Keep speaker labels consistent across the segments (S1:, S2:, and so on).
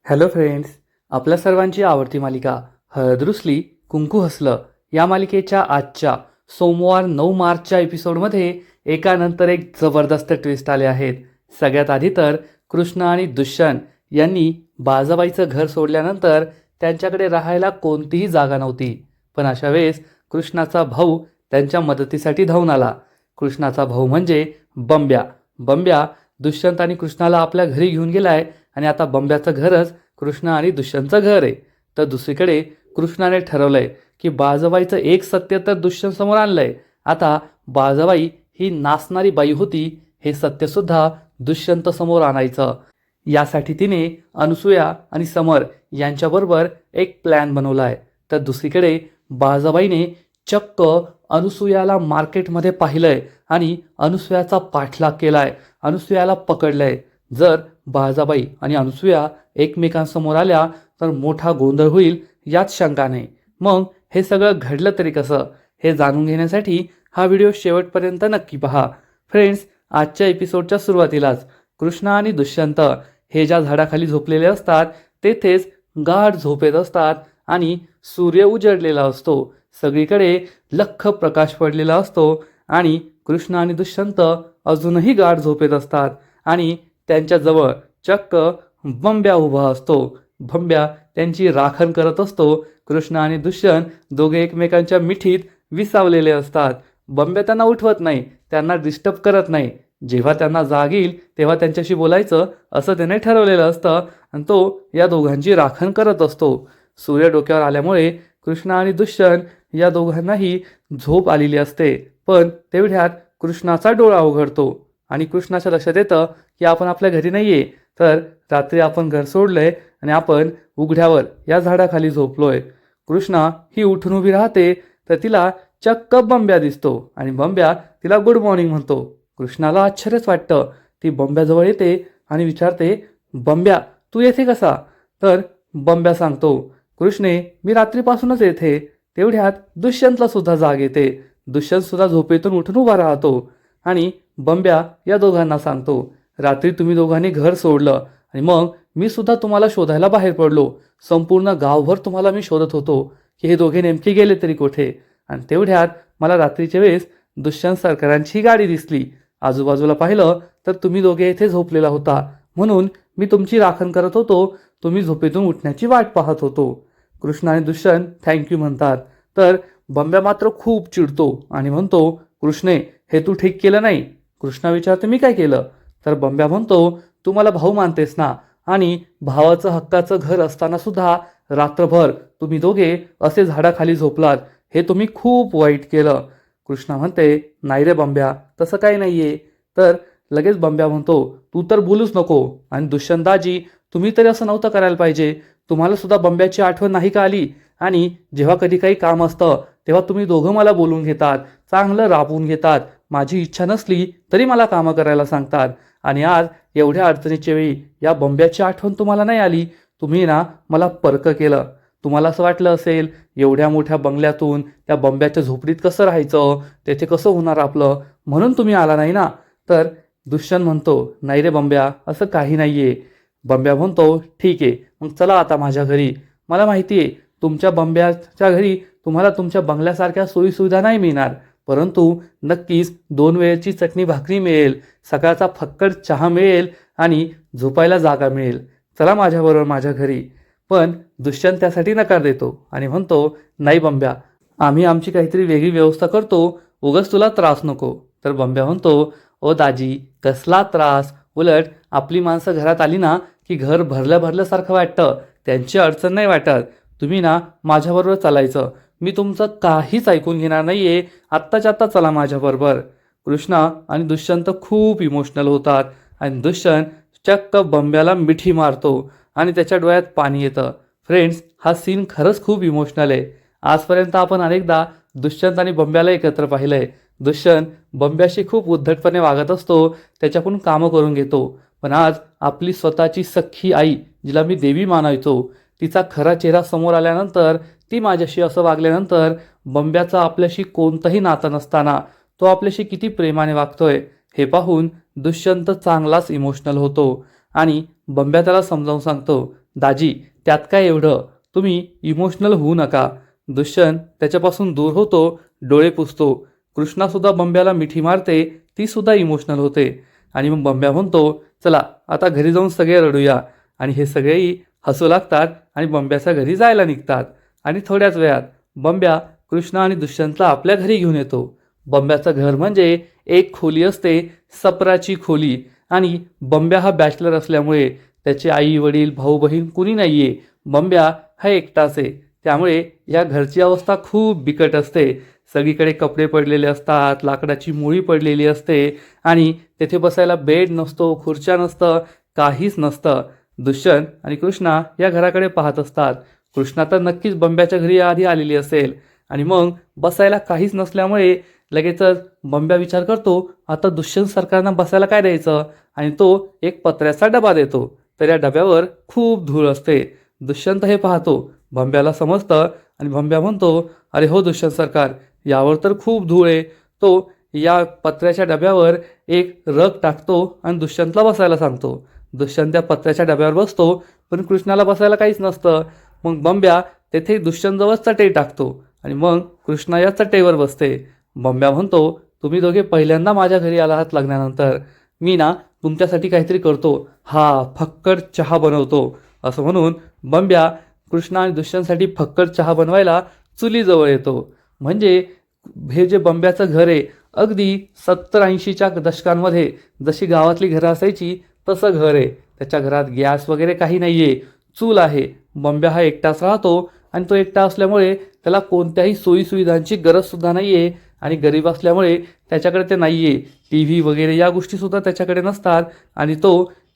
S1: Hello friends, आपल्या सर्वांची आवडती मालिका हळद रुसली कुंकू हसलं या मालिकेच्या आजच्या सोमवार 9 मार्चच्या एपिसोडमध्ये एकानंतर एक जबरदस्त ट्विस्ट आले आहेत. सगळ्यात आधी तर कृष्ण आणि दुष्यंत यांनी बाजाबाईचं घर सोडल्यानंतर त्यांच्याकडे राहायला कोणतीही जागा नव्हती. पण अशा वेळेस कृष्णाचा भाऊ त्यांच्या मदतीसाठी धावून आला. कृष्णाचा भाऊ म्हणजे बंब्या. बंब्या दुष्यंत आणि कृष्णाला आपल्या घरी घेऊन गेलाय आणि आता बंब्याचं घरच कृष्ण आणि दुष्यंतचं घर आहे. तर दुसरीकडे कृष्णाने ठरवलंय की बाजाबाईचं एक सत्य तर दुष्यंत समोर आणलंय. आता बाजाबाई ही नाचणारी बाई होती हे सत्यसुद्धा दुष्यंत समोर आणायचं. यासाठी तिने अनुसूया आणि समर यांच्याबरोबर एक प्लॅन बनवलाय. तर दुसरीकडे बाजाबाईने चक्क अनुसूयाला मार्केटमध्ये पाहिलंय आणि अनुसूयाचा पाठलाग केलाय, अनुसूयाला पकडलंय. जर बाजाबाई आणि अनुसूया एकमेकांसमोर आल्या तर मोठा गोंधळ होईल यात शंका नाही. मग हे सगळं घडलं तरी कसं हे जाणून घेण्यासाठी हा व्हिडिओ शेवटपर्यंत नक्की पहा. फ्रेंड्स, आजच्या एपिसोडच्या सुरुवातीलाच कृष्ण आणि दुष्यंत हे ज्या झाडाखाली झोपलेले असतात तेथेच गाढ झोपेत असतात आणि सूर्य उजडलेला असतो. सगळीकडे लख्ख प्रकाश पडलेला असतो आणि कृष्ण आणि दुष्यंत अजूनही गाढ झोपेत असतात आणि त्यांच्याजवळ चक्क बंब्या उभा असतो. बंब्या त्यांची राखण करत असतो. कृष्ण आणि दुष्यंत दोघे एकमेकांच्या मिठीत विसावलेले असतात. बंब्या त्यांना उठवत नाही, त्यांना डिस्टर्ब करत नाही. जेव्हा त्यांना जाग येईल तेव्हा त्यांच्याशी बोलायचं असं त्याने ठरवलेलं असतं आणि तो या दोघांची राखण करत असतो. सूर्य डोक्यावर आल्यामुळे कृष्ण आणि दुष्यंत या दोघांनाही झोप आलेली असते. पण तेवढ्यात कृष्णाचा डोळा उघडतो आणि कृष्णाच्या लक्षात येतं की आपण आपल्या घरी नाहीये, तर रात्री आपण घर सोडलंय आणि आपण उघड्यावर या झाडाखाली झोपलोय. कृष्णा ही उठून उभी राहते तर तिला चक्क बंब्या दिसतो आणि बंब्या तिला गुड मॉर्निंग म्हणतो. कृष्णाला आश्चर्यच वाटतं. ती बंब्याजवळ येते आणि विचारते, बंब्या तू येथे कसा? तर बंब्या सांगतो, कृष्णे मी रात्रीपासूनच येथे. तेवढ्यात दुष्यंतला सुद्धा जाग येते. दुष्यंत सुद्धा झोपेतून उठून उभा राहतो आणि बंब्या या दोघांना सांगतो, रात्री तुम्ही दोघांनी घर सोडलं आणि मग मी सुद्धा तुम्हाला शोधायला बाहेर पडलो. संपूर्ण गावभर तुम्हाला मी शोधत होतो की हे दोघे नेमके गेले तरी कुठे. आणि तेवढ्यात मला रात्रीच्या वेळेस दुष्यंत सरकारांची गाडी दिसली. आजूबाजूला पाहिलं तर तुम्ही दोघे इथे झोपलेला होता, म्हणून मी तुमची राखण करत होतो. तुम्ही झोपेतून उठण्याची वाट पाहत होतो. कृष्ण आणि दुष्यंत थँक्यू म्हणतात. तर बंब्या मात्र खूप चिडतो आणि म्हणतो, कृष्णे हे तू ठीक केलं नाही. कृष्णा विचारते, मी काय केलं? तर बंब्या म्हणतो, तू मला भाऊ मानतेस ना, आणि भावाचं हक्काचं घर असताना सुद्धा रात्रभर तुम्ही दोघे असे झाडाखाली झोपलात, हे तुम्ही खूप वाईट केलं. कृष्णा म्हणते, नाही रे बंब्या, तसं काही नाहीये. तर लगेच बंब्या म्हणतो, तू तर बोलूच नको. आणि दुष्यंतदाजी तुम्ही तरी असं नव्हतं करायला पाहिजे. तुम्हाला सुद्धा बंब्याची आठवण नाही का आली? आणि जेव्हा कधी काही काम असतं तेव्हा तुम्ही दोघं मला बोलून घेतात, चांगलं राबवून घेतात. माझी इच्छा नसली तरी मला कामं करायला सांगतात. आणि आज एवढ्या अडचणीच्या वेळी या बंब्याची आठवण तुम्हाला नाही आली. तुम्ही ना मला परक केलं. तुम्हाला असं वाटलं असेल एवढ्या मोठ्या बंगल्यातून त्या बंब्याच्या झोपडीत कसं राहायचं, तेथे कसं होणार आपलं, म्हणून तुम्ही आला नाही ना. तर दुष्यंत म्हणतो, नाही रे बंब्या, असं काही नाहीये. बंब्या म्हणतो, ठीक आहे, मग चला आता माझ्या घरी. मला माहिती आहे तुमच्या बंब्याच्या घरी तुम्हाला तुमच्या बंगल्यासारख्या सोयीसुविधा नाही मिळणार, परंतु नक्कीच 2 वेळेची चटणी भाकरी मिळेल, सकाळचा फक्कड चहा मिळेल आणि झोपायला जागा मिळेल. चला माझ्याबरोबर माझ्या घरी. पण दुष्यंत त्यासाठी नकार देतो आणि म्हणतो, नाही बंब्या, आम्ही आमची काहीतरी वेगळी व्यवस्था करतो, उगाच तुला त्रास नको. तर बंब्या म्हणतो, ओ दाजी, कसला त्रास? उलट आपली माणसं घरात आली ना की घर भरलं भरल्यासारखं वाटतं, त्यांची अडचण नाही वाटत. तुम्ही ना माझ्याबरोबर चालायचं. मी तुमचं काहीच ऐकून घेणार नाहीये. आत्ताच्या आत्ता चला माझ्याबरोबर. कृष्णा आणि दुष्यंत खूप इमोशनल होतात आणि दुष्यंत चक्क बंब्याला मिठी मारतो आणि त्याच्या डोळ्यात पाणी येतं. फ्रेंड्स, हा सीन खरंच खूप इमोशनल आहे. आजपर्यंत आपण अनेकदा दुष्यंत आणि बंब्याला एकत्र पाहिलंय. दुष्यंत बंब्याशी खूप उद्धटपणे वागत असतो, त्याच्याकडून कामं करून घेतो. पण आज आपली स्वतःची सख्खी आई, जिला मी देवी मानायचो, तिचा खरा चेहरा समोर आल्यानंतर, ती माझ्याशी असं वागल्यानंतर बंब्याचा आपल्याशी कोणतंही नातं नसताना तो आपल्याशी किती प्रेमाने वागतोय हे पाहून दुष्यंत चांगलाच इमोशनल होतो आणि बंब्या त्याला समजावून सांगतो, दाजी त्यात काय एवढं, तुम्ही इमोशनल होऊ नका. दुष्यंत त्याच्यापासून दूर होतो, डोळे पुसतो. कृष्णासुद्धा बंब्याला मिठी मारते, ती सुद्धा इमोशनल होते. आणि मग बंब्या म्हणतो, चला आता घरी जाऊन सगळे रडूया. आणि हे सगळेही हसू लागतात आणि बंब्याच्या घरी जायला निघतात. आणि थोड्याच वेळात बंब्या कृष्णा आणि दुष्यंतला आपल्या घरी घेऊन येतो. बंब्याचं घर म्हणजे एक खोली असते, सपराची खोली. आणि बंब्या हा बॅचलर असल्यामुळे त्याचे आई वडील भाऊ बहीण कुणी नाही आहे. बंब्या हा एकटाच आहे. त्यामुळे या घरची अवस्था खूप बिकट असते. सगळीकडे कपडे पडलेले असतात, लाकडाची मुळी पडलेली असते आणि तेथे बसायला बेड नसतो, खुर्च्या नसतं, काहीच नसतं. दुष्यंत आणि कृष्णा या घराकडे पाहत असतात. कृष्णा तर नक्कीच बंब्याच्या घरी आधी आलेली असेल आणि मग बसायला काहीच नसल्यामुळे लगेचच बंब्या विचार करतो, आता दुष्यंत सरकारनं बसायला काय द्यायचं, आणि तो एक पत्र्याचा डबा देतो. तर या डब्यावर खूप धूळ असते. दुष्यंत हे पाहतो, बंब्याला समजतं आणि बंब्या म्हणतो, अरे हो दुष्यंत सरकार, यावर तर खूप धूळ आहे. तो या पत्र्याच्या डब्यावर एक रग टाकतो आणि दुष्यंतला बसायला सांगतो. दुष्यंत त्या पत्र्याच्या डब्यावर बसतो, पण कृष्णाला बसायला काहीच नसतं. मग बंब्या तेथे दुष्यंतजवळ चटई टाकतो आणि मग कृष्णा या चटईवर बसते. बंब्या म्हणतो, तुम्ही दोघे पहिल्यांदा माझ्या घरी आला आहात लग्नानंतर. मी ना तुमच्यासाठी काहीतरी करतो, हा फक्कड चहा बनवतो. असं म्हणून बंब्या कृष्णा आणि दुष्यंतसाठी फक्कड चहा बनवायला चुलीजवळ येतो. म्हणजे हे जे बंब्याचं घर आहे, अगदी 70-80च्या दशकांमध्ये जशी गावातली घरं असायची तसं घर आहे. त्याच्या घरात गॅस वगैरे काही नाही आहे, चूल आहे. बंब्या हा एकटाच राहतो आणि तो एकटा असल्यामुळे त्याला कोणत्याही सोयीसुविधांची गरजसुद्धा नाही आहे. आणि गरीब असल्यामुळे त्याच्याकडे ते नाही आहे. टी व्ही वगैरे या गोष्टीसुद्धा त्याच्याकडे नसतात. आणि तो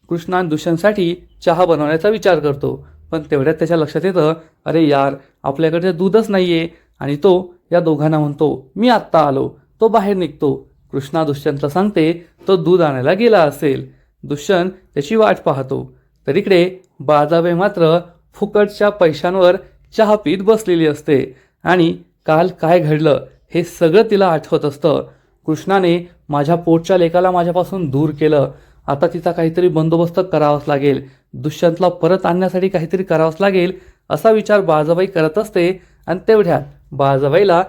S1: कृष्णा आणि दुष्यंतसाठी चहा बनवण्याचा विचार करतो. पण तेवढ्यात त्याच्या लक्षात येतं, अरे यार, आपल्याकडे दूधच नाही आहे. आणि तो या दोघांना म्हणतो, मी आत्ता आलो. तो बाहेर निघतो. कृष्णा दुष्यंतला सांगते, तो दूध आणायला गेला असेल. दुष्यंत त्याची वाट पाहतो. तर इकडे बाळजाबाई मात्र फुकटच्या पैशांवर चहा पीत बसलेली असते. आणि काल काय घडलं हे सगळं तिला आठवत असतं. कृष्णाने माझ्या पोटच्या लेकाला माझ्यापासून दूर केलं. आता तिचा काहीतरी बंदोबस्त करावाच लागेल. दुष्यंतला परत आणण्यासाठी काहीतरी करावंच लागेल, असा विचार बाळजाबाई करत असते. आणि तेवढ्यात बाळजाबाईला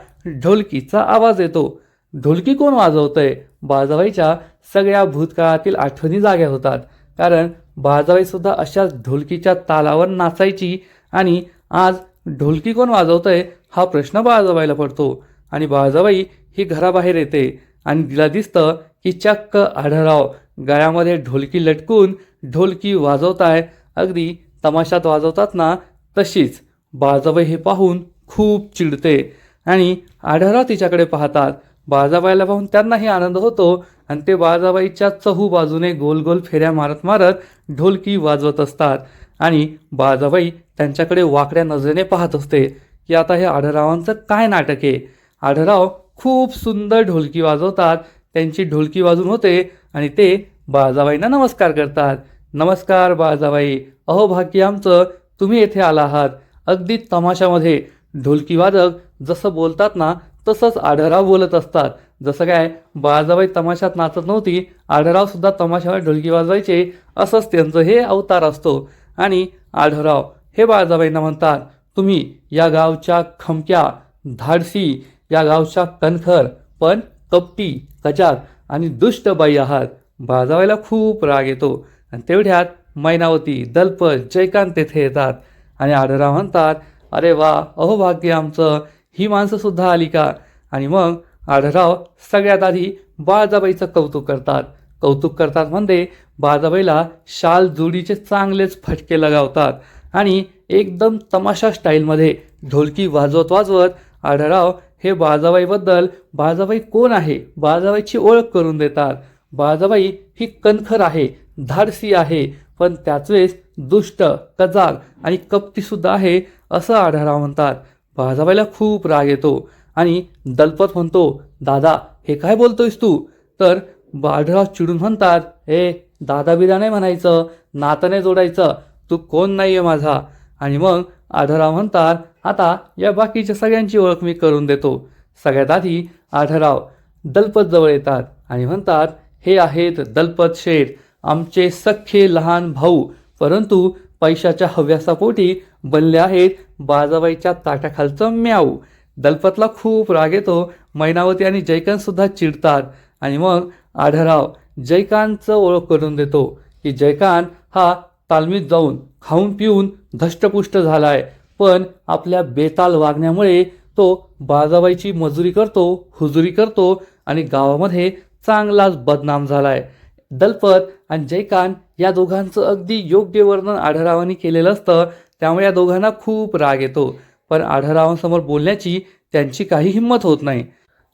S1: ढोलकीचा आवाज येतो. ढोलकी कोण वाजवतंय? बाळजाबाईच्या सगळ्या भूतकाळातील आठवणी जाग्या होतात. कारण बाळजाबाईसुद्धा अशाच ढोलकीच्या तालावर नाचायची. आणि आज ढोलकी कोण वाजवतंय हा प्रश्न बाळजाबाईला पडतो. आणि बाळजाबाई ही घराबाहेर येते आणि तिला दिसतं की चक्क आढळराव गळ्यामध्ये ढोलकी लटकून ढोलकी वाजवताय. अगदी तमाशात वाजवतात ना तशीच. बाळजाबाई हे पाहून खूप चिडते आणि आढळराव तिच्याकडे पाहतात. बाळजाबाईला पाहून त्यांनाही आनंद होतो आणि ते बाळजाबाईच्या चहू बाजूने गोल गोल फेऱ्या मारत मारत ढोलकी वाजवत असतात. आणि बाळजाबाई त्यांच्याकडे वाकड्या नजरेने पाहत असते की आता हे आढळरावांचं काय नाटक आहे. आढळराव खूप सुंदर ढोलकी वाजवतात. त्यांची ढोलकी वाजून होते आणि ते बाळजाबाईंना नमस्कार करतात. नमस्कार बाळजाबाई, अहो भाग्य आमचं, तुम्ही येथे आला आहात. अगदी तमाशामध्ये ढोलकी वादक जसं बोलतात ना तसंच आढळराव बोलत असतात. जसं काय बाळजाबाई तमाशात नाचत नव्हती, आढळराव सुद्धा तमाशावर ढोलकी वाजवायचे, असंच त्यांचं हे अवतार असतो. आणि आढळराव हे बाळजाबाईंना म्हणतात, तुम्ही या गावच्या खमक्या, धाडसी, या गावच्या कणखर पण कपटी, कचाक आणि दुष्ट बाई आहात. बाळजाबाईला खूप राग येतो. आणि तेवढ्यात मैनावती, दलपत, जयकांत तेथे येतात. आणि आढळराव म्हणतात, अरे वा, अहो भाग्य आमचं, ही माणसंसुद्धा आली का? आणि मग आढळराव सगळ्यात आधी बाळजाबाईचं कौतुक करतात. कौतुक करतात म्हणजे बाळजाबाईला शाल जोडीचे चांगलेच फटके लगावतात. आणि एकदम तमाशा स्टाईलमध्ये ढोलकी वाजवत वाजवत आढळराव हे बाळजाबाईबद्दल, बाळजाबाई कोण आहे, बाळजाबाईची ओळख करून देतात. बाळजाबाई ही कणखर आहे, धाडसी आहे, पण त्याच वेळेस दुष्ट, कजाग आणि कपटीसुद्धा आहे, असं आढळराव म्हणतात. बाळजाबाईला खूप राग येतो. आणि दलपत म्हणतो, दादा हे काय बोलतोयस तू? तर आढळराव चिडून म्हणतात, दादा बिदा नाही म्हणायचं, नाताने जोडायचं, तू कोण नाही आहे माझा. आणि मग आढळराव म्हणतात, आता या बाकीच्या सगळ्यांची ओळख मी करून देतो. सगळ्यात आधी आढळराव दलपत जवळ येतात आणि म्हणतात, हे आहेत दलपत शेठ, आमचे सख्खे लहान भाऊ, परंतु पैशाच्या हव्यासापोटी बनले आहेत बाजाबाईच्या ताटाखालचं म्याऊ. दलपतला खूप राग येतो. मैनावती आणि जयकांत सुद्धा चिडतात आणि मग आढळराव जयकांतचं ओळख करून देतो की जयकांत हा तालमीत जाऊन खाऊन पिऊन धष्टपुष्ट झालाय, पण आपल्या बेताल वागण्यामुळे तो बाजाबाईची मजुरी करतो, हुजुरी करतो आणि गावामध्ये चांगलाच बदनाम झालाय. दलपत आणि जयकांत या दोघांचं अगदी योग्य वर्णन आढळरावांनी केलेलं असतं, त्यामुळे या दोघांना खूप राग येतो. पण आढळरावांसमोर बोलण्याची त्यांची काही हिंमत होत नाही.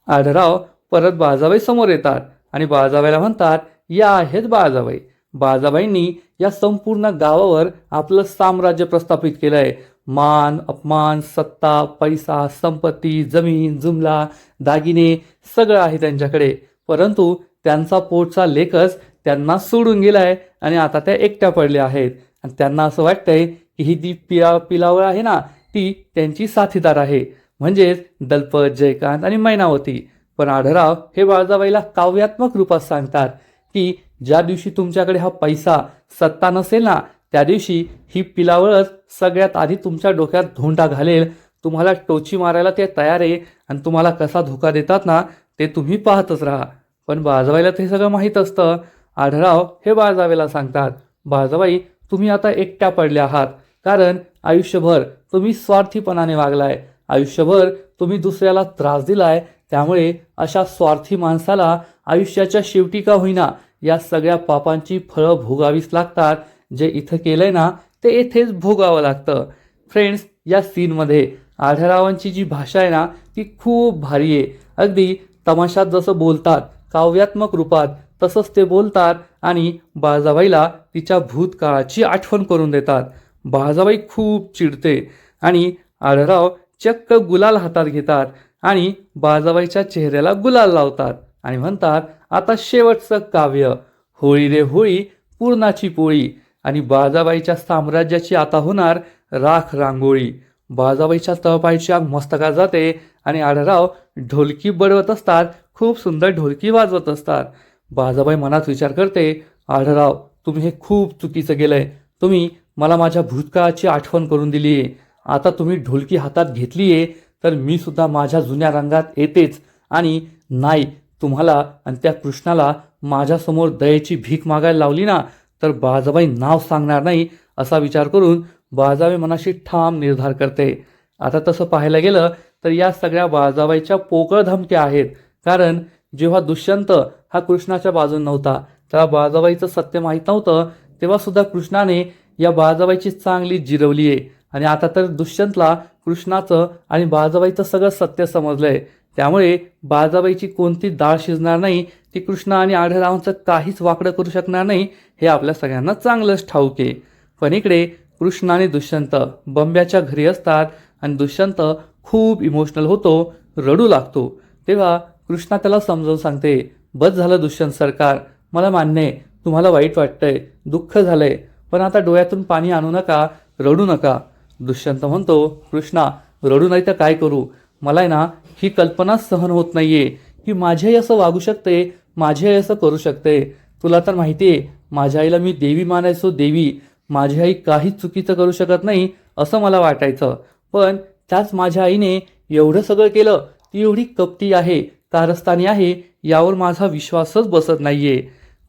S1: आढळराव परत बाजाबाई समोर येतात आणि बाजाबाईला म्हणतात, या आहेत बाजाबाई. बाजाबाईंनी या संपूर्ण गावावर आपलं साम्राज्य प्रस्थापित केलंय. मान अपमान सत्ता पैसा संपत्ती जमीन जुमला दागिने सगळं आहे त्यांच्याकडे, परंतु त्यांचा पोटचा लेकच त्यांना सोडून गेलाय आणि आता त्या एकट्या पडल्या आहेत. आणि त्यांना असं वाटतंय की ही जी पिलावळ आहे ना ती त्यांची साथीदार आहे, म्हणजेच दलपत जयकांत आणि मैनावती. पण आढळराव हे बाजाबाईला काव्यात्मक रूपात सांगतात की ज्या दिवशी तुमच्याकडे हा पैसा सत्ता नसेल ना, त्या दिवशी ही पिलावळच सगळ्यात आधी तुमच्या डोक्यात धोंडा घालेल. तुम्हाला टोची मारायला ते तयार आहे आणि तुम्हाला कसा धोका देतात ना ते तुम्ही पाहतच राहा. पण बाजाबाईला ते सगळं माहीत असतं. आढळराव हे बाजाबाईला सांगतात, बाजाबाई तुम्ही आता एकट्या पडल्या आहात, कारण आयुष्यभर तुम्ही स्वार्थीपणाने वागलाय, आयुष्यभर तुम्ही दुसऱ्याला त्रास दिलाय. त्यामुळे अशा स्वार्थी माणसाला आयुष्याच्या शेवटी का होईना या सगळ्या पापांची फळं भोगावीच लागतात. जे इथं केलंय ना ते येथेच भोगावं लागतं. फ्रेंड्स, या सीनमध्ये आढळरावांची जी भाषा आहे ना ती खूप भारी आहे. अगदी तमाशात जसं बोलतात काव्यात्मक रूपात तसंच ते बोलतात आणि बाजाबाईला तिच्या भूतकाळाची आठवण करून देतात. बाजाबाई खूप चिडते आणि आढळराव चक्क गुलाल हातात घेतात आणि बाजाबाईच्या चेहऱ्याला गुलाल लावतात आणि म्हणतात, आता शेवटचं काव्य, होळी रे होळी पूर्णाची पोळी. आणि बाजाबाईच्या साम्राज्याची आता होणार राख रांगोळी. बाजाबाईच्या तळपायची आग मस्तकात जाते आणि आढळराव ढोलकी बडवत असतात, खूप सुंदर ढोलकी वाजवत असतात. बाजाबाई मनात विचार करते, आढळराव तुम्ही हे खूप चुकीचं केलंय. तुम्ही मला माझ्या भूतकाळाची आठवण करून दिली आहे. आता तुम्ही ढोलकी हातात घेतली आहे तर मी सुद्धा माझ्या जुन्या रंगात येतेच. आणि नाही, तुम्हाला आणि त्या कृष्णाला माझ्यासमोर दयेची भीक मागायला लावली ना तर बाजाबाई नाव सांगणार नाही. असा विचार करून बाजाबाई मनाशी ठाम निर्धार करते. आता तसं पाहायला गेलं तर या सगळ्या बाजाबाईच्या पोकळ धमक्या आहेत, कारण जेव्हा दुष्यंत हा कृष्णाच्या बाजून नव्हता, त्याला बाजाबाईचं सत्य माहीत नव्हतं, तेव्हा सुद्धा कृष्णाने या बाजाबाईची चांगली जिरवली आहे. आणि आता तर दुष्यंतला कृष्णाचं आणि बाजाबाईचं सगळं सत्य समजलंय. त्यामुळे बाजाबाईची कोणती डाळ शिजणार नाही, ती कृष्ण आणि आढळरावांचं काहीच वाकडं करू शकणार नाही, हे आपल्या सगळ्यांना चांगलंच ठाऊक आहे. पण इकडे कृष्ण आणि दुष्यंत बंब्याच्या घरी असतात आणि दुष्यंत खूप इमोशनल होतो, रडू लागतो. तेव्हा कृष्णा त्याला समजावून सांगते, बस झालं दुष्यंत सरकार, मला मान्य आहे तुम्हाला वाईट वाटतंय, दुःख झालंय, पण आता डोळ्यातून पाणी आणू नका, रडू नका. दुष्यंत म्हणतो, कृष्णा रडू नाही तर काय करू, मला आहे ना ही कल्पनाच सहन होत नाहीये की माझी आई असं वागू शकते, माझी आई असं करू शकते. तुला तर माहिती आहे माझ्या आईला मी देवी मानायचो, देवी. माझी आई काहीच चुकीचं करू शकत नाही असं मला वाटायचं, पण त्याच माझ्या आईने एवढं सगळं केलं. ती एवढी कपटी आहे, कारस्थानी आहे, यावर माझा विश्वासच बसत नाहीये.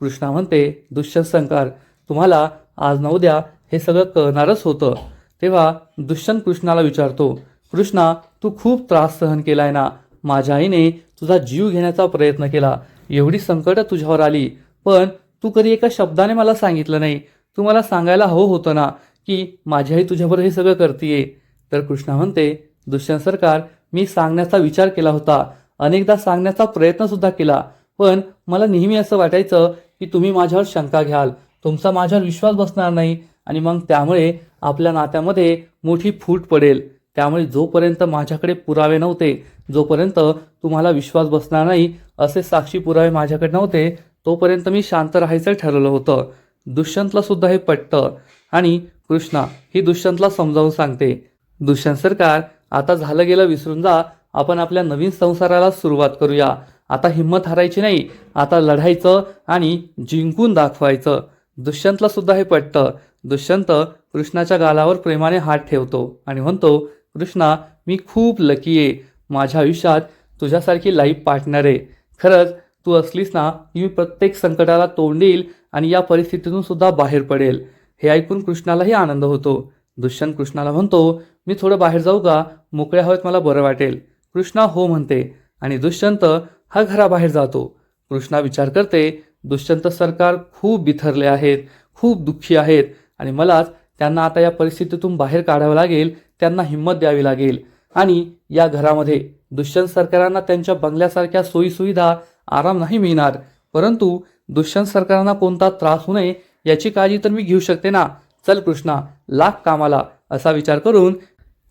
S1: कृष्णा म्हणते, दुष्यंत सरकार तुम्हाला आज ना उद्या हे सगळं कळणारच होतं. तेव्हा दुष्यंत कृष्णाला विचारतो, कृष्णा तू खूप त्रास सहन केलाय ना, माझ्या आईने तुझा जीव घेण्याचा प्रयत्न केला, एवढी संकट तुझ्यावर आली, पण तू कधी एका शब्दाने मला सांगितलं नाही. तू मला सांगायला हवं होतं ना की माझी आई तुझ्याबरोबर हे सगळं करतीये. तर कृष्णा म्हणते, दुष्यंत सरकार मी सांगण्याचा विचार केला होता, अनेकदा सांगण्याचा प्रयत्न सुद्धा केला, पण मला नेहमी असं वाटायचं की तुम्ही माझ्यावर शंका घ्याल, तुमचा माझ्यावर विश्वास बसणार नाही आणि मग त्यामुळे आपल्या नात्यामध्ये मोठी फूट पडेल. त्यामुळे जोपर्यंत माझ्याकडे पुरावे नव्हते, जोपर्यंत तुम्हाला विश्वास बसणार नाही असे साक्षी पुरावे माझ्याकडे नव्हते, तोपर्यंत मी शांत राहायचं ठरवलं होतं. दुष्यंतला सुद्धा हे पटतं आणि कृष्णा ही दुष्यंतला समजावून सांगते, दुष्यंत सरकार आता झालं गेलं विसरून जा, आपण आपल्या नवीन संसाराला सुरुवात करूया. आता हिंमत हारायची नाही, आता लढायचं आणि जिंकून दाखवायचं. दुष्यंतला सुद्धा हे पटतं. दुष्यंत कृष्णाच्या गालावर प्रेमाने हात ठेवतो आणि म्हणतो, कृष्णा, मी खूप लकी आहे. माझ्या आयुष्यात तुझ्यासारखी लाईफ पार्टनर आहे. खरंच तू असलीस ना की मी प्रत्येक संकटाला तोंड देईल आणि या परिस्थितीतून सुद्धा बाहेर पडेल. हे ऐकून कृष्णालाही आनंद होतो. दुष्यंत कृष्णाला म्हणतो, मी थोडं बाहेर जाऊ का? मोकळ्या हवेत मला बरं वाटेल. कृष्णा हो म्हणते आणि दुष्यंत हा घराबाहेर जातो. कृष्णा विचार करते, दुष्यंत सरकार खूप बिथरले आहेत, खूप दुःखी आहेत आणि मलाच त्यांना आता या परिस्थितीतून बाहेर काढावं लागेल, त्यांना हिंमत द्यावी लागेल. आणि या घरामध्ये दुष्यंत सरकारांना त्यांच्या बंगल्यासारख्या सोयीसुविधा, आराम नाही मिळणार, परंतु दुष्यंत सरकारांना कोणता त्रास होऊ नये याची काळजी तर मी घेऊ शकते ना. चल कृष्णा, लाग कामाला, असा विचार करून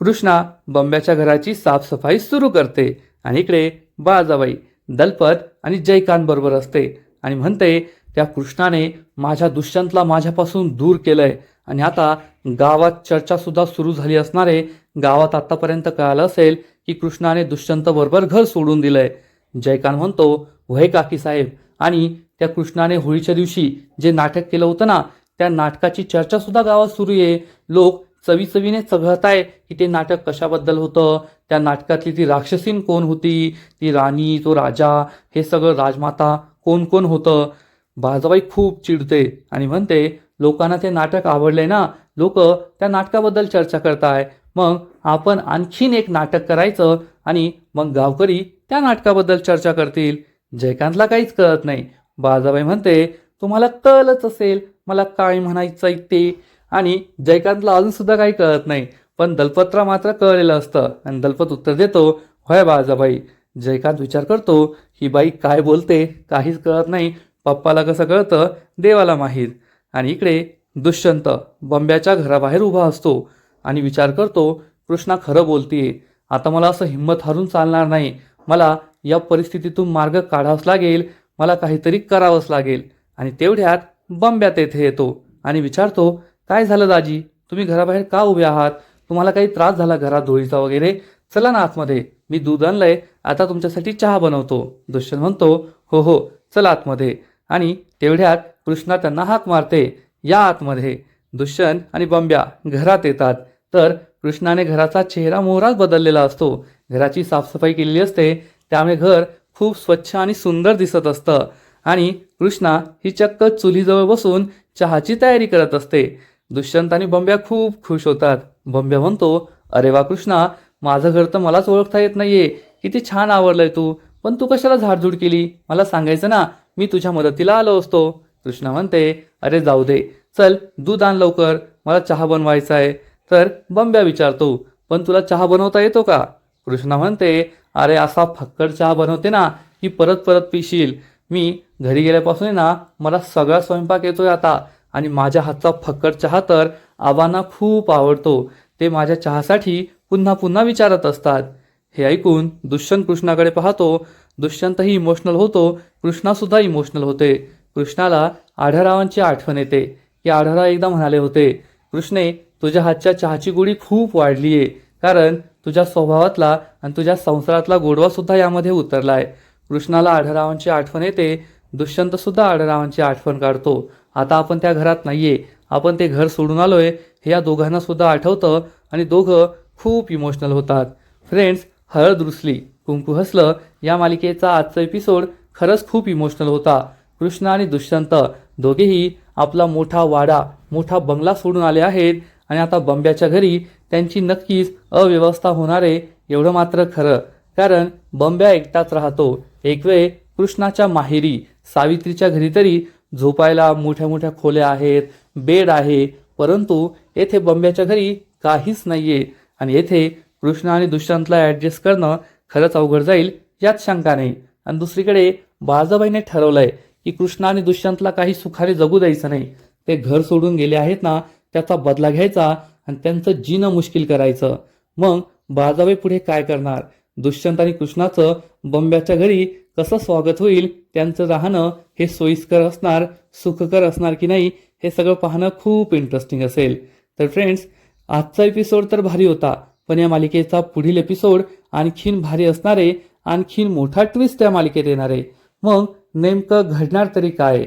S1: कृष्णा बंब्याच्या घराची साफसफाई सुरू करते. आणि इकडे बाळजाबाई दलपत आणि जयकांत बरोबर असते आणि म्हणते, त्या कृष्णाने माझ्या दुष्यंतला माझ्यापासून दूर केलंय आणि आता गावात चर्चा सुद्धा सुरू झाली असणार आहे. गावात आतापर्यंत कळालं असेल की कृष्णाने दुष्यंत बरोबर घर सोडून दिलंय. जयकांत म्हणतो, वय काकी साहेब, आणि त्या कृष्णाने होळीच्या दिवशी जे नाटक केलं होतं ना, त्या नाटकाची चर्चा सुद्धा गावात सुरू आहे. लोक चवीचवीने चघळताय की ते नाटक कशाबद्दल होतं, त्या नाटकातली ती राक्षसीन कोण होती, ती राणी, तो राजा, हे सगळं राजमाता कोण कोण होतं. बाळजाबाई खूप चिडते आणि म्हणते, लोकांना ते नाटक आवडले ना, लोक त्या नाटकाबद्दल चर्चा करताय, मग आपण आणखीन एक नाटक करायचं आणि मग गावकरी त्या नाटकाबद्दल चर्चा करतील. जयकांतला काहीच कळत नाही. बाळजाबाई म्हणते, तुम्हाला कळलंच असेल मला काय म्हणायचं ते. आणि जयकांतला अजून सुद्धा काही कळत नाही, पण दलपतला मात्र कळलेलं असतं आणि दलपत उत्तर देतो, होय बाळजाबाई. जयकांत विचार करतो, ही बाई काय बोलते, काहीच कळत नाही. पप्पाला कसं कळतं, देवाला माहीत. आणि इकडे दुष्यंत बंब्याच्या घराबाहेर उभा असतो आणि विचार करतो, कृष्णा खरं बोलतीये, आता मला असं हिंमत हारून चालणार नाही. मला या परिस्थितीतून मार्ग काढावाच लागेल, मला काहीतरी करावंच लागेल. आणि तेवढ्यात बंब्या तेथे येतो आणि विचारतो, काय झालं दाजी, तुम्ही घराबाहेर का उभे आहात? तुम्हाला काही त्रास झाला घरात धुळीचा वगैरे? चला ना आतमध्ये, मी दूध आणलंय, आता तुमच्यासाठी चहा बनवतो. दुष्यंत म्हणतो, हो हो, चला आतमध्ये. आणि तेवढ्यात कृष्णा त्यांना हाक मारते, या आतमध्ये. दुष्यंत आणि बंब्या घरात येतात तर कृष्णाने घराचा चेहरा मोहराच बदललेला असतो. घराची साफसफाई केलेली असते, त्यामुळे घर खूप स्वच्छ आणि सुंदर दिसत असतं. आणि कृष्णा ही चक्क चुलीजवळ बसून चहाची तयारी करत असते. दुष्यंत आणि बंब्या खूप खुश होतात. बंब्या म्हणतो, अरे वा कृष्णा, माझं घर तर मलाच ओळखता येत नाहीये, किती छान आवडलंय तू, पण तू कशाला झाडझूड केली, मला सांगायचं ना, मी तुझ्या मदतीला आलो असतो. कृष्णा म्हणते, अरे जाऊ दे, चल दूध आण लवकर, मला चहा बनवायचा आहे. तर बंब्या विचारतो, पण तुला चहा बनवता येतो का? कृष्णा म्हणते, अरे असा फक्कड चहा बनवते ना की परत परत पिशील. मी घरी गेल्यापासून ना मला सगळा स्वयंपाक येतोय आता, आणि माझ्या हातचा फक्कड चहा तर आबांना खूप आवडतो. ते माझ्या चहासाठी पुन्हा पुन्हा विचारत असतात. हे ऐकून दुष्यंत कृष्णाकडे पाहतो. दुष्यंतही इमोशनल होतो, कृष्णासुद्धा इमोशनल होते. कृष्णाला आढळरावांची आठवण येते की आढळराव एकदा म्हणाले होते, कृष्णे, तुझ्या हातच्या चहाची गोडी खूप वाढली आहे, कारण तुझ्या स्वभावातला आणि तुझ्या संसारातला गोडवा सुद्धा यामध्ये उतरलाय. कृष्णाला आढळरावांची आठवण येते. दुष्यंत सुद्धा आढळरावांची आठवण काढतो. आता आपण त्या घरात नाहीये, आपण ते घर सोडून आलोय हे या दोघांना सुद्धा आठवतं आणि दोघं खूप इमोशनल होतात. फ्रेंड्स, हळद रुसली कुंकू हसलं या मालिकेचा आजचा एपिसोड खरंच खूप इमोशनल होता. कृष्णा आणि दुष्यंत दोघेही आपला मोठा वाडा, मोठा बंगला सोडून आले आहेत आणि आता बंब्याच्या घरी त्यांची नक्कीच अव्यवस्था होणार आहे, एवढं मात्र खरं. कारण बंब्या एकटाच राहतो. एक वेळ कृष्णाच्या माहेरी सावित्रीच्या घरी तरी झोपायला मोठ्या मोठ्या खोल्या आहेत, बेड आहे, परंतु येथे बंब्याच्या घरी काहीच नाहीये. आणि येथे कृष्ण आणि दुष्यंतला ॲडजस्ट करणं खरंच अवघड जाईल यात शंका नाही. आणि दुसरीकडे बाळजाबाईने ठरवलंय की कृष्ण आणि दुष्यंतला काही सुखाने जगू द्यायचं नाही. ते घर सोडून गेले आहेत ना, त्याचा बदला घ्यायचा आणि त्यांचं जीणं मुश्किल करायचं. मग बाळजाबाई पुढे काय करणार, दुष्यंत आणि कृष्णाचं बंब्याच्या घरी कसं स्वागत होईल, त्यांचं राहणं हे सोयीस्कर असणार, सुखकर असणार की नाही, हे सगळं पाहणं खूप इंटरेस्टिंग असेल. तर फ्रेंड्स, आजचा एपिसोड तर भारी होता, पण या मालिकेचा पुढील एपिसोड आणखीन भारी असणार आहे. आणखीन मोठा ट्विस्ट त्या मालिकेत येणार आहे. मग नेमकं घडणार तरी काय?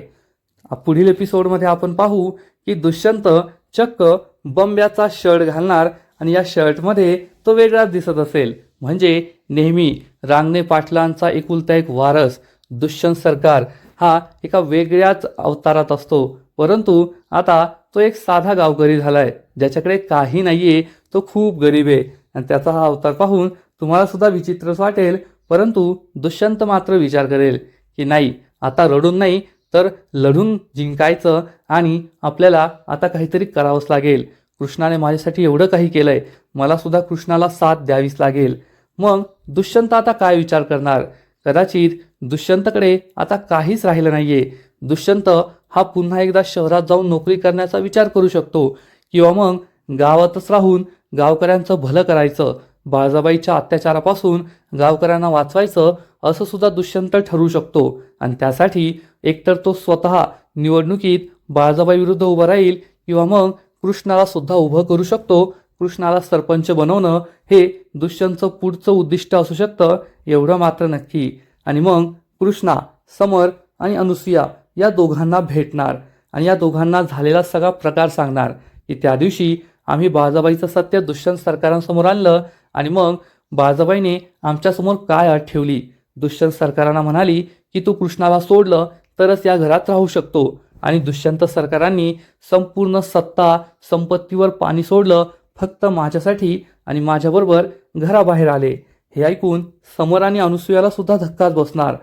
S1: पुढील एपिसोडमध्ये आपण पाहू की दुष्यंत चक्क बंब्याचा शर्ट घालणार आणि या शर्टमध्ये तो वेगळाच दिसत असेल. म्हणजे नेहमी रांगणे पाटलांचा एकुलता एक वारस दुष्यंत सरकार हा एका वेगळ्याच अवतारात असतो. परंतु आता तो एक साधा गावकरी झालाय, ज्याच्याकडे काही नाहीये, तो खूप गरीब आहे. आणि त्याचा हा अवतार पाहून तुम्हाला सुद्धा विचित्रच वाटेल. परंतु दुष्यंत मात्र विचार करेल की नाही, आता रडून नाही तर लढून जिंकायचं आणि आपल्याला आता काहीतरी करावंच लागेल. कृष्णाने माझ्यासाठी एवढं काही केलंय, मला सुद्धा कृष्णाला साथ द्यावीच लागेल. मग दुष्यंत आता काय विचार करणार? कदाचित दुष्यंतकडे आता काहीच राहिलं नाहीये. दुष्यंत हा पुन्हा एकदा शहरात जाऊन नोकरी करण्याचा विचार करू शकतो, किंवा मग गावातच राहून गावकऱ्यांचं भलं करायचं, बाळजाबाईच्या अत्याचारापासून गावकऱ्यांना वाचवायचं, असं सुद्धा दुष्यंत ठरवू शकतो. आणि त्यासाठी एकतर तो स्वतः निवडणुकीत बाळजाबाई विरुद्ध उभं राहील, किंवा मग कृष्णाला सुद्धा उभं करू शकतो. कृष्णाला सरपंच बनवणं हे दुष्यंतचं पुढचं उद्दिष्ट असू शकतं, एवढं मात्र नक्की. आणि मग कृष्णा, समर आणि अनुसूया या दोघांना भेटणार आणि या दोघांना झालेला सगळा प्रकार सांगणार की त्या दिवशी आम्ही बाळजाबाईचं सत्य दुष्यंत सरकारांसमोर आणलं आणि मग बाळजाबाईने आमच्यासमोर काय अट ठेवली. दुष्यंत सरकारांना म्हणाली की तू कृष्णाला सोडलं तरच या घरात राहू शकतो, आणि दुष्यंत सरकारांनी संपूर्ण सत्ता संपत्तीवर पाणी सोडलं फक्त माझ्यासाठी आणि माझ्याबरोबर घराबाहेर आले. हे ऐकून समर आणि अनुसूयाला सुद्धा धक्काच बसणार.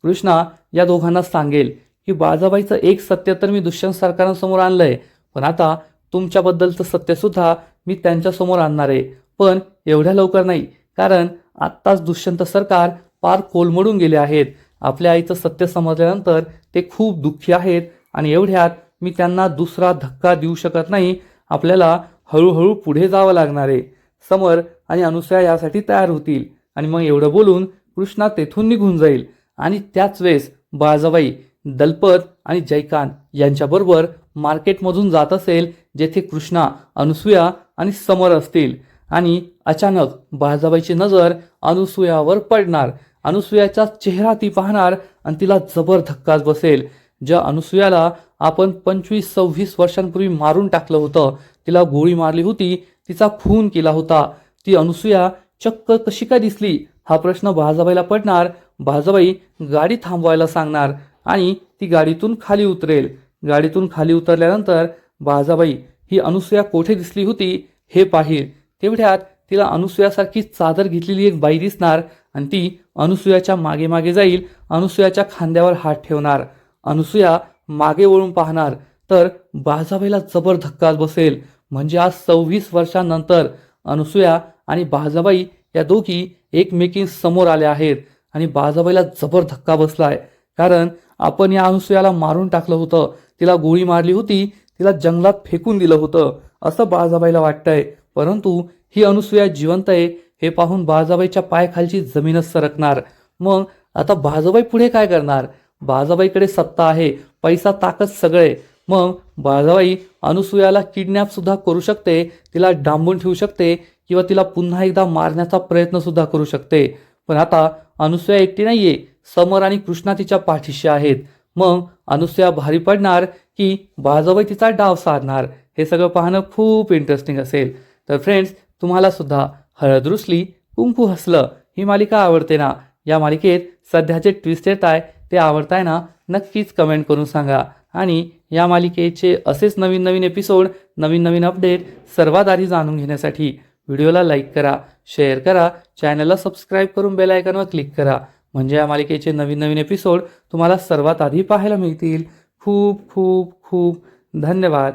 S1: कृष्णा या दोघांना सांगेल की बाळजाबाईचं एक सत्य तर मी दुष्यंत सरकारांसमोर आणलंय, पण आता तुमच्याबद्दलचं सत्य सुद्धा मी त्यांच्यासमोर आणणार आहे. पण एवढ्या लवकर नाही, कारण आत्ताच दुष्यंत सरकार पार कोलमडून गेले आहेत. आपल्या आईचं सत्य समजल्यानंतर ते खूप दुःखी आहेत आणि एवढ्यात मी त्यांना दुसरा धक्का देऊ शकत नाही. आपल्याला हळूहळू पुढे जावं लागणार आहे. समर आणि अनुसूया यासाठी तयार होतील आणि मग एवढं बोलून कृष्णा तेथून निघून जाईल. आणि त्याच वेळेस बाळजाबाई दलपत आणि जयकांत यांच्याबरोबर मार्केटमधून जात असेल, जेथे कृष्णा, अनुसूया आणि समर असतील. आणि अचानक बाळजाबाईची नजर अनुसूयावर पडणार. अनुसूयाचा चेहरा ती पाहणार आणि तिला जबर धक्काच बसेल. ज्या अनुसूयाला आपण 25-26 वर्षांपूर्वी मारून टाकलं होतं, तिला गोळी मारली होती, तिचा खून केला होता, ती अनुसूया चक्क कशी काय दिसली हा प्रश्न बाळजाबाईला पडणार. बाळजाबाई गाडी थांबवायला सांगणार आणि ती गाडीतून खाली उतरेल. गाडीतून खाली उतरल्यानंतर बाळजाबाई ही अनुसूया कोठे दिसली होती हे पाहिल. तेवढ्यात तिला अनुसूयासारखी चादर घेतलेली एक बाई दिसणार आणि ती अनुसूयाच्या मागे मागे जाईल. अनुसूयाच्या खांद्यावर हात ठेवणार. अनुसूया मागे वळून पाहणार तर बाळजाबाईला जबर धक्काच बसेल. म्हणजे आज 26 वर्षांनंतर अनुसूया आणि बाळजाबाई या दोघी एकमेकींसमोर आल्या आहेत आणि बाळजाबाईला जबर धक्का बसलाय. कारण आपण या अनुसूयाला मारून टाकलं होतं, तिला गोळी मारली होती, तिला जंगलात फेकून दिलं होतं असं बाळजाबाईला वाटतंय. परंतु ही अनुसूया जिवंत आहे हे पाहून बाळजाबाईच्या पायाखालची जमीनच सरकणार. मग आता बाळजाबाई पुढे काय करणार? बाळजाबाईकडे सत्ता आहे, पैसा, ताकद सगळे. मग बाळजाबाई अनुसूयाला किडनॅप सुद्धा करू शकते, तिला डांबून ठेवू शकते, किंवा तिला पुन्हा एकदा मारण्याचा प्रयत्न सुद्धा करू शकते. पण आता अनुसूया एकटी नाहीये, समर आणि कृष्णा तिच्या पाठीशी आहेत. मग अनुसूया भारी पडणार की बाळजाबाई तिचा डाव साधणार? हे सगळं पाहणं खूप इंटरेस्टिंग असेल. तर फ्रेंड्स, तुम्हाला सुद्धा हळद रुसली कुंकू हसलं ही मालिका आवडते ना? या मालिकेत सध्याचे ट्विस्ट येत आहे ते आवडताय ना? नक्कीच कमेंट करून सांगा. आणि या मालिकेचे असेच नवीन नवीन एपिसोड, नवीन नवीन अपडेट सर्वात आधी जाणून घेण्यासाठी व्हिडिओला लाईक करा, शेअर करा, चॅनलला सबस्क्राईब करून बेल आयकॉनवर क्लिक करा. म्हणजे या मालिकेचे नवीन नवीन एपिसोड तुम्हाला सर्वात आधी पाहायला मिळतील. खूप खूप खूप धन्यवाद.